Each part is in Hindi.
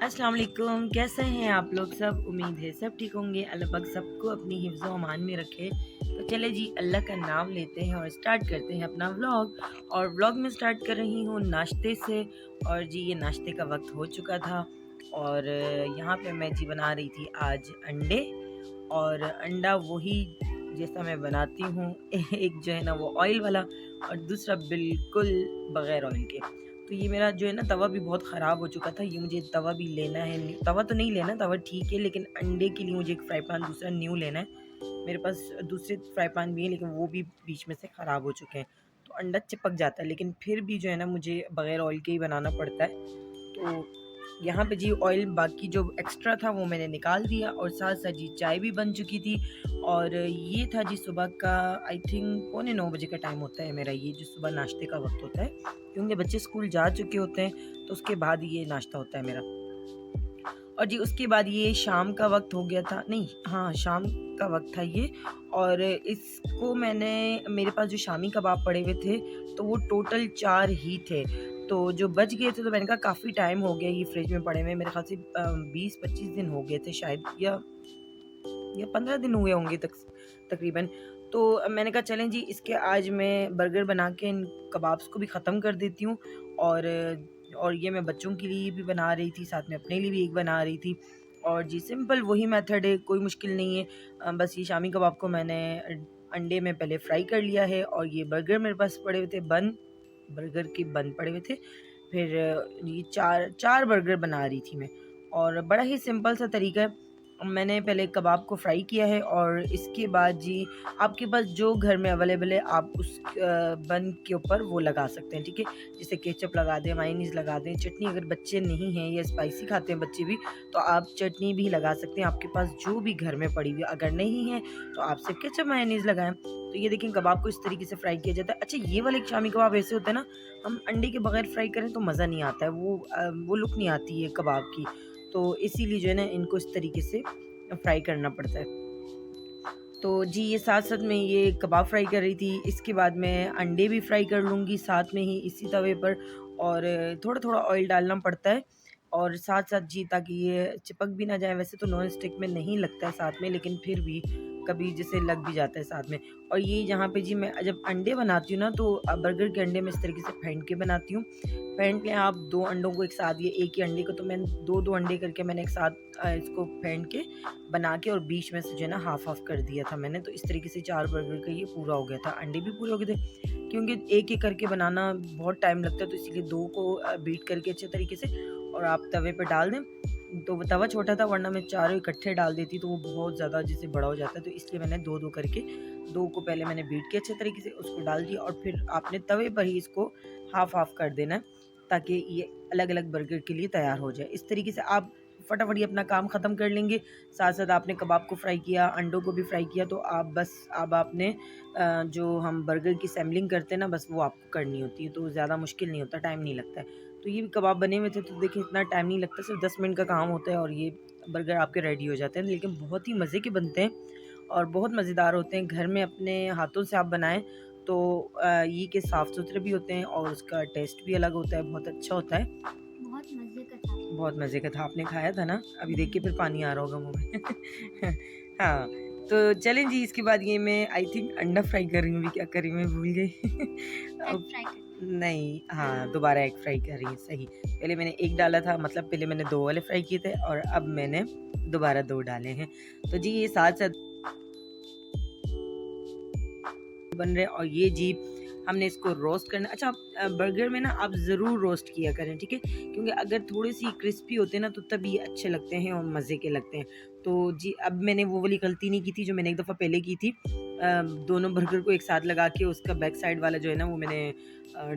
अस्सलाम वालेकुम, कैसे हैं आप लोग सब। उम्मीद है सब ठीक होंगे। अल्लाह पाक सबको अपनी हिफ्ज़ व अमान में रखे। तो चले जी, अल्लाह का नाम लेते हैं और स्टार्ट करते हैं अपना व्लॉग। और व्लॉग में स्टार्ट कर रही हूँ नाश्ते से। और जी ये नाश्ते का वक्त हो चुका था। और यहाँ पे मैं जी बना रही थी आज अंडे। और अंडा वही जैसा मैं बनाती हूँ एक जो है ना वो ऑयल वाला, और दूसरा बिल्कुल बग़ैर ऑयल के। तो ये मेरा जो है ना तवा भी बहुत ख़राब हो चुका था। ये मुझे तवा भी लेना है, तवा तो नहीं लेना, तवा ठीक है, लेकिन अंडे के लिए मुझे एक फ्राई पैन दूसरा न्यू लेना है। मेरे पास दूसरे फ्राई पैन भी हैं, लेकिन वो भी बीच में से ख़राब हो चुके हैं। तो अंडा चिपक जाता है, लेकिन फिर भी जो है ना मुझे बग़ैर ऑयल के ही बनाना पड़ता है। तो यहाँ पे जी ऑयल बाकी जो एक्स्ट्रा था वो मैंने निकाल दिया, और साथ साथ जी चाय भी बन चुकी थी। और ये था जी सुबह का, आई थिंक 8:45 का टाइम होता है मेरा, ये जो सुबह नाश्ते का वक्त होता है, क्योंकि बच्चे स्कूल जा चुके होते हैं तो उसके बाद ये नाश्ता होता है मेरा। और जी उसके बाद ये शाम का वक्त हो गया था, नहीं हाँ शाम का वक्त था ये। और इसको मैंने, मेरे पास जो शामी कबाब पड़े हुए थे तो वो टोटल 4 ही थे। तो जो बच गए थे तो मैंने कहा काफ़ी टाइम हो गया ये फ्रिज में पड़े हुए, मेरे ख्याल से 20-25 दिन हो गए थे शायद, या 15 दिन हुए होंगे तकरीबन। तो मैंने कहा चलें जी, इसके आज मैं बर्गर बना के इन कबाब्स को भी ख़त्म कर देती हूँ। और ये मैं बच्चों के लिए भी बना रही थी, साथ में अपने लिए भी एक बना रही थी। और जी सिंपल वही मेथड है, कोई मुश्किल नहीं है। बस ये शामी कबाब को मैंने अंडे में पहले फ्राई कर लिया है, और ये बर्गर मेरे पास पड़े हुए थे बर्गर के बन पड़े हुए थे। फिर ये 4 बर्गर बना रही थी मैं। और बड़ा ही सिंपल सा तरीका है। मैंने पहले कबाब को फ्राई किया है, और इसके बाद जी आपके पास जो घर में अवेलेबल है आप उस बन के ऊपर वो लगा सकते हैं, ठीक है। जैसे केचप लगा दें, मायोनीज़ लगा दें, चटनी अगर बच्चे नहीं हैं या स्पाइसी खाते हैं बच्चे भी, तो आप चटनी भी लगा सकते हैं, आपके पास जो भी घर में पड़ी हुई है। अगर नहीं है तो आप सिर्फ केचप मायोनीज़ लगाएं। तो ये देखें, कबाब को इस तरीके से फ्राई किया जाता है। अच्छा, ये वाले शामी कबाब ऐसे होते हैं ना, हम अंडे के बगैर फ्राई करें तो मज़ा नहीं आता है, वो लुक नहीं आती है कबाब की। तो इसीलिए जो है ना इनको इस तरीके से फ्राई करना पड़ता है। तो जी ये साथ-साथ मैं ये कबाब फ्राई कर रही थी, इसके बाद मैं अंडे भी फ्राई कर लूँगी साथ में ही इसी तवे पर। और थोड़ा-थोड़ा ऑयल डालना पड़ता है, और साथ-साथ जी ताकि ये चिपक भी ना जाए। वैसे तो नॉन स्टिक में नहीं लगता है साथ में, लेकिन फिर भी कभी जैसे लग भी जाता है साथ में। और ये यहाँ पे जी मैं जब अंडे बनाती हूँ ना, तो बर्गर के अंडे मैं इस तरीके से फेंट के बनाती हूँ। फेंट लें आप 2 अंडों को एक साथ, ये एक ही अंडे को तो मैं 2-2 अंडे करके मैंने एक साथ इसको फेंट के बना के, और बीच में से जो है ना हाफ-हाफ कर दिया था मैंने। तो इस तरीके से 4 बर्गर का ये पूरा हो गया था। अंडे भी पूरे हो गए थे, क्योंकि एक-एक करके बनाना बहुत टाइम लगता है, तो इसीलिए 2 को बीट करके अच्छे तरीके से और आप तवे पे डाल दें। तो वो तवा छोटा था, वरना मैं चारों इकट्ठे डाल देती तो वो बहुत ज़्यादा जैसे बड़ा हो जाता है, तो इसलिए मैंने 2-2 करके 2 को पहले मैंने बीट किया अच्छे तरीके से, उसको डाल दिया, और फिर आपने तवे पर ही इसको हाफ-हाफ कर देना है, ताकि ये अलग-अलग बर्गर के लिए तैयार हो जाए। इस तरीके से आप फटाफट ये अपना काम ख़त्म कर लेंगे। साथ-साथ आपने कबाब को फ्राई किया, अंडों को भी फ्राई किया, तो आप बस अब आपने जो हम बर्गर की सैम्पलिंग करते हैं ना, बस वो आपको करनी होती है, तो ज़्यादा मुश्किल नहीं होता, टाइम नहीं लगता है। तो ये भी कबाब बने हुए थे, तो देखिए इतना टाइम नहीं लगता, सिर्फ 10 मिनट का काम होता है, और ये बर्गर आपके रेडी हो जाते हैं। लेकिन बहुत ही मज़े के बनते हैं और बहुत मज़ेदार होते हैं। घर में अपने हाथों से आप बनाएँ तो ये के साफ़-सुथरे भी होते हैं, और उसका टेस्ट भी अलग होता है, बहुत अच्छा होता है। बहुत मज़े का था। बहुत मज़े का था, आपने खाया था ना? अभी देख के फिर पानी आ रहा होगा मुँह में। हाँ, तो चलें जी, इसके बाद ये मैं आई थिंक अंडा फ्राई कर रही हूँ, अभी क्या कर रही हूँ मैं भूल गई। अब नहीं, हाँ, दोबारा एग फ्राई कर रही हैं, सही। पहले मैंने 1 डाला था, मतलब पहले मैंने 2 वाले फ्राई किए थे, और अब मैंने दोबारा 2 डाले हैं। तो जी ये साथ-साथ बन रहे हैं, और ये जी हमने इसको रोस्ट करना। अच्छा, बर्गर में ना आप ज़रूर रोस्ट किया करें, ठीक है? क्योंकि अगर थोड़ी-सी क्रिस्पी होते हैं ना, तो तब ये अच्छे लगते हैं और मज़े के लगते हैं। तो जी अब मैंने वो वाली गलती नहीं की थी जो मैंने एक दफ़ा पहले की थी। दोनों बर्गर को एक साथ लगा के उसका बैक साइड वाला जो है ना वो मैंने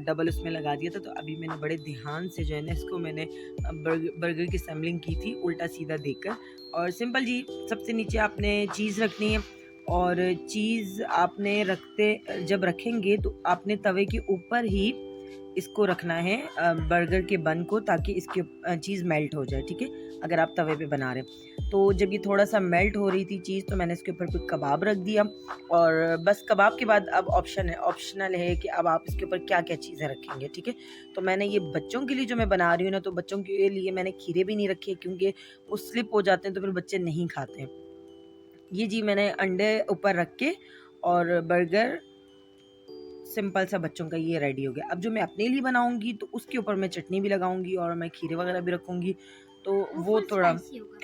डबल उसमें लगा दिया था। तो अभी मैंने बड़े ध्यान से जो है ना इसको मैंने बर्गर की सैम्पलिंग की थी उल्टा-सीधा देखकर। और सिंपल जी, सबसे नीचे आपने चीज़ रखनी है, और चीज़ आपने जब रखेंगे तो आपने तवे के ऊपर ही इसको रखना है बर्गर के बन को, ताकि इसकी चीज़ मेल्ट हो जाए, ठीक है। अगर आप तवे पे बना रहे हैं तो जब ये थोड़ा सा मेल्ट हो रही थी चीज़, तो मैंने इसके ऊपर कुछ कबाब रख दिया। और बस कबाब के बाद अब ऑप्शनल है कि अब आप इसके ऊपर क्या क्या चीज़ें रखेंगे, ठीक है। तो मैंने ये बच्चों के लिए जो मैं बना रही हूँ ना, तो बच्चों के लिए मैंने खीरे भी नहीं रखे, क्योंकि वो स्लिप हो जाते हैं तो फिर बच्चे नहीं खाते हैं। ये जी मैंने अंडे ऊपर रख के, और बर्गर सिंपल सा बच्चों का ये रेडी हो गया। अब जो मैं अपने लिए बनाऊँगी तो उसके ऊपर मैं चटनी भी लगाऊँगी और मैं खीरे वगैरह भी रखूँगी, तो वो थोड़ा,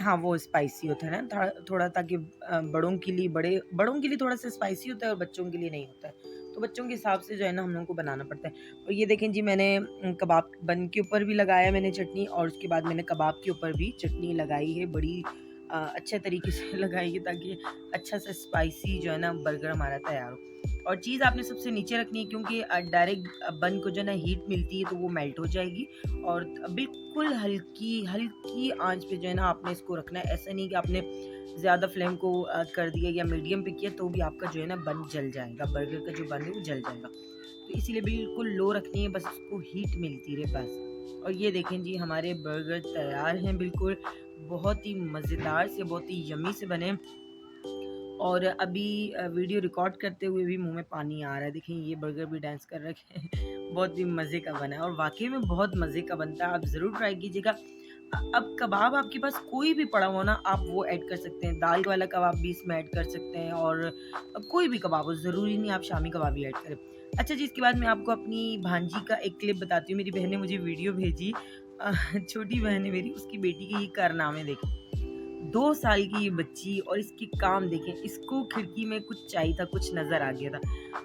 हाँ, वो स्पाइसी होता है ना थोड़ा, ताकि बड़ों के लिए थोड़ा-सा स्पाइसी होता है और बच्चों के लिए नहीं होता है। तो बच्चों के हिसाब से जो है ना हम लोगों को बनाना पड़ता है। और ये देखें जी, मैंने कबाब बन के ऊपर भी लगाया मैंने चटनी, और उसके बाद मैंने कबाब के ऊपर भी चटनी लगाई है, बड़ी अच्छे तरीके से लगाई है, ताकि अच्छा सा स्पाइसी जो है ना बर्गर हमारा तैयार हो। और चीज़ आपने सबसे नीचे रखनी है, क्योंकि डायरेक्ट बन को जो है ना हीट मिलती है तो वो मेल्ट हो जाएगी। और बिल्कुल हल्की हल्की आंच पे जो है ना आपने इसको रखना है। ऐसा नहीं कि आपने ज़्यादा फ्लेम को कर दिया या मीडियम पे किया तो भी आपका जो है ना बन जल जाएगा, बर्गर का जो बन है वो जल जाएगा। तो इसीलिए बिल्कुल लो रखनी है, बस उसको हीट मिलती रहे बस। और ये देखें जी, हमारे बर्गर तैयार हैं बिल्कुल, बहुत ही मज़ेदार से, बहुत ही यम्मी से बने। और अभी वीडियो रिकॉर्ड करते हुए भी मुँह में पानी आ रहा है। देखिए ये बर्गर भी डांस कर रखे हैं। बहुत ही मज़े का बना है, और वाक़ई में बहुत मज़े का बनता है, आप ज़रूर ट्राई कीजिएगा। अब कबाब आपके पास कोई भी पड़ा हो ना, आप वो ऐड कर सकते हैं। दाल वाला कबाब भी इसमें ऐड कर सकते हैं, और कोई भी कबाब हो, ज़रूरी नहीं आप शामी कबाब ही ऐड करें। अच्छा जी, इसके बाद मैं आपको अपनी भांजी का एक क्लिप बताती हूँ। मेरी बहन ने मुझे वीडियो भेजी, छोटी बहन है मेरी, उसकी बेटी के ये कारनामे देखें। 2 साल की ये बच्ची, और इसके काम देखें, इसको खिड़की में कुछ चाहिए था, कुछ नज़र आ गया था।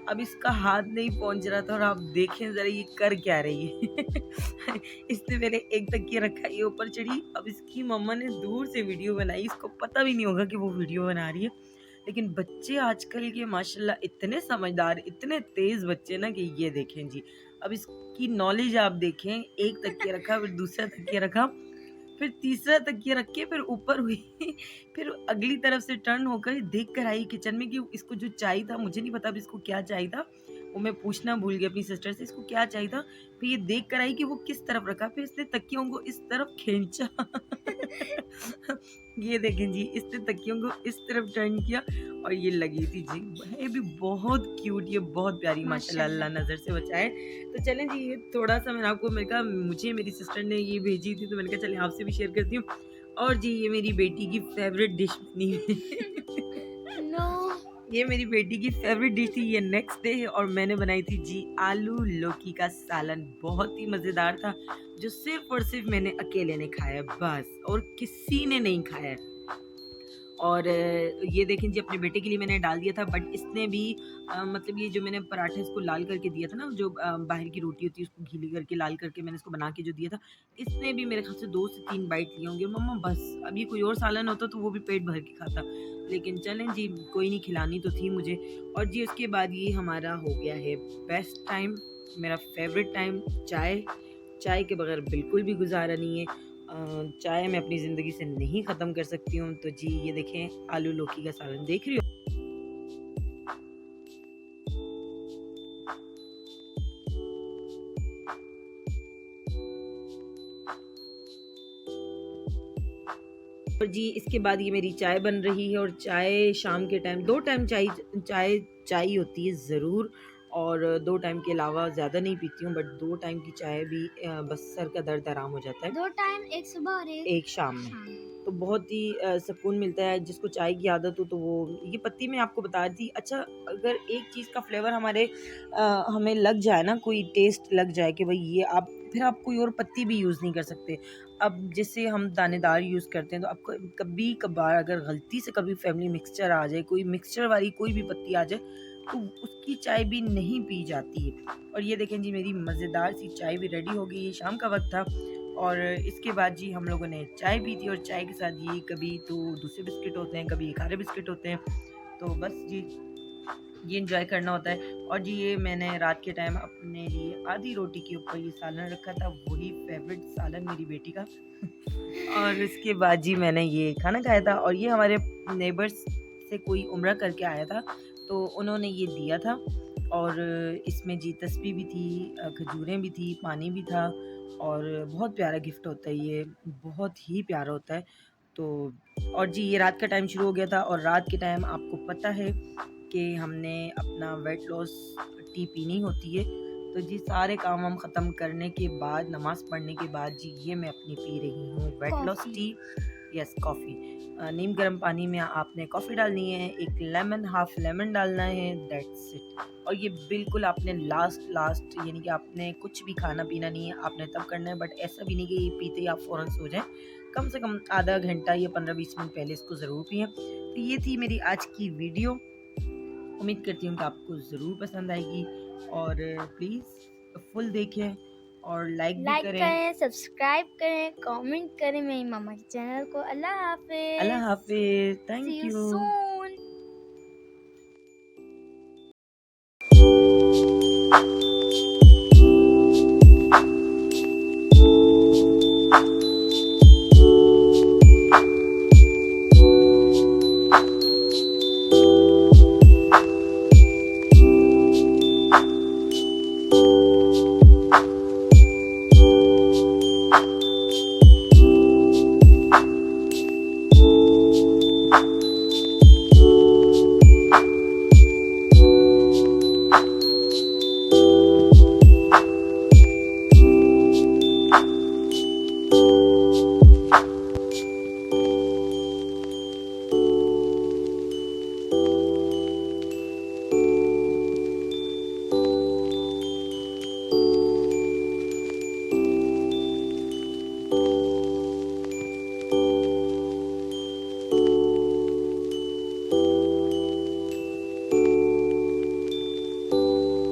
अब इसका हाथ नहीं पहुँच रहा था, और आप देखें ज़रा ये कर क्या रही है। इसने पहले एक तकिया रखा, ये ऊपर चढ़ी, अब इसकी मम्मा ने दूर से वीडियो बनाई, इसको पता भी नहीं होगा कि वो वीडियो बना रही है। लेकिन बच्चे आजकल के माशाल्लाह इतने समझदार, इतने तेज़ बच्चे ना, कि ये देखें जी, अब इसकी नॉलेज आप देखें, एक तकिया रखा, फिर दूसरा तकिया रखा, फिर तीसरा तकिया रख के फिर ऊपर हुई। फिर अगली तरफ से टर्न होकर देख कर आई किचन में कि इसको जो चाहिए था, मुझे नहीं पता अब इसको क्या चाहिए था, वो मैं पूछना भूल गई अपनी सिस्टर से, इसको क्या चाहिए था। फिर ये देख कर आई कि वो किस तरफ रखा, फिर इसने तकियों को इस तरफ खींचा। ये देखें जी, इसने तकियों को इस तरफ टर्न किया, और ये लगी थी जी, है भी बहुत क्यूट, ये बहुत प्यारी माशाल्लाह, अल्लाह नज़र से बचाए। तो चलें जी, ये थोड़ा-सा मैंने आपको, मैंने कहा मुझे मेरी सिस्टर ने ये भेजी थी, तो मैंने कहा चलें आपसे भी शेयर करती हूँ। और जी ये मेरी बेटी की फ़ेवरेट डिश बनी है। नो ये मेरी बेटी की फ़ेवरेट डिश थी, ये नेक्स्ट डे है, और मैंने बनाई थी जी आलू लौकी का सालन, बहुत ही मज़ेदार था, जो सिर्फ़ और सिर्फ़ मैंने अकेले ने खाया है बस, और किसी ने नहीं खाया है। और ये देखें जी, अपने बेटे के लिए मैंने डाल दिया था, बट इसने भी मतलब ये जो मैंने पराठे इसको लाल करके दिया था ना, जो बाहर की रोटी होती है उसको गीली करके लाल करके मैंने इसको बना के जो दिया था, इसने भी मेरे ख्याल से 2 से 3 बाइट लिए होंगे। मम्मा बस, अब ये कोई और सालन होता तो वो भी पेट भर के खाता। लेकिन चलें जी, कोई नहीं, खिलानी तो थी मुझे। और जी उसके बाद ये हमारा हो गया है बेस्ट टाइम, मेरा फेवरेट टाइम, चाय। चाय के बगैर बिल्कुल भी गुजारा नहीं है। चाय मैं अपनी ज़िंदगी से नहीं ख़त्म कर सकती हूँ। तो जी ये देखें, आलू लौकी का सालन देख रही हो? और जी इसके बाद ये मेरी चाय बन रही है, और चाय शाम के टाइम 2 टाइम चाय चाय चाय होती है ज़रूर, और 2 टाइम के अलावा ज़्यादा नहीं पीती हूँ, बट 2 टाइम की चाय भी बस सर का दर्द आराम हो जाता है। 2 टाइम, एक सुबह और एक शाम में। शाम में। तो बहुत ही सुकून मिलता है। जिसको चाय की आदत हो तो वो, ये पत्ती मैं आपको बता रही थी। अच्छा, अगर एक चीज़ का फ्लेवर हमें लग जाए ना, कोई टेस्ट लग जाए कि भाई ये आप, फिर आप कोई और पत्ती भी यूज़ नहीं कर सकते। अब जैसे हम दानेदार यूज़ करते हैं, तो आपको कभी कभार अगर गलती से कभी फैमिली मिक्सचर आ जाए, कोई मिक्सचर वाली कोई भी पत्ती आ जाए, तो उसकी चाय भी नहीं पी जाती है। और ये देखें जी, मेरी मज़ेदार सी चाय भी रेडी हो गई है। शाम का वक्त था, और इसके बाद जी हम लोगों ने चाय पी थी, और चाय के साथ ये कभी तो दूसरे बिस्किट होते हैं, कभी खारे बिस्किट होते हैं। तो बस जी ये एंजॉय करना होता है। और जी ये मैंने रात के टाइम अपने लिए आधी रोटी के ऊपर ये सालन रखा था, वही फेवरेट सालन मेरी बेटी का। और इसके बाद जी मैंने ये खाना खाया था, और ये हमारे नेबर्स से कोई उम्रा करके आया था, तो उन्होंने ये दिया था। और इसमें जी तस्बीह भी थी, खजूरें भी थी, पानी भी था और बहुत प्यारा गिफ्ट होता है ये, बहुत ही प्यारा होता है। तो और जी ये रात का टाइम शुरू हो गया था और रात के टाइम आपको पता है कि हमने अपना वेट लॉस टी पीनी होती है। तो जी सारे काम हम ख़त्म करने के बाद, नमाज़ पढ़ने के बाद जी ये मैं अपनी पी रही हूँ weight loss coffee. Tea. Yes, coffee. नीम गर्म पानी में आपने कॉफ़ी डालनी है, एक लेमन, हाफ लेमन डालना है, दैट्स इट। और ये बिल्कुल आपने लास्ट यानी कि आपने कुछ भी खाना पीना नहीं है, आपने तब करना है, बट ऐसा भी नहीं कि ये पीते ही आप फ़ौरन सो जाएं। कम से कम आधा घंटा या 15-20 मिनट पहले इसको ज़रूर पिएं। तो ये थी मेरी आज की वीडियो। उम्मीद करती हूँ कि आपको ज़रूर पसंद आएगी और प्लीज़ फुल देखें और लाइक भी लाइक करें। करें, सब्सक्राइब करें, कमेंट करें मेरी मम्मा के चैनल को। अल्लाह अल्लाह हाफ़िज़। हाफिज़, सी थैंक यू यू। सून।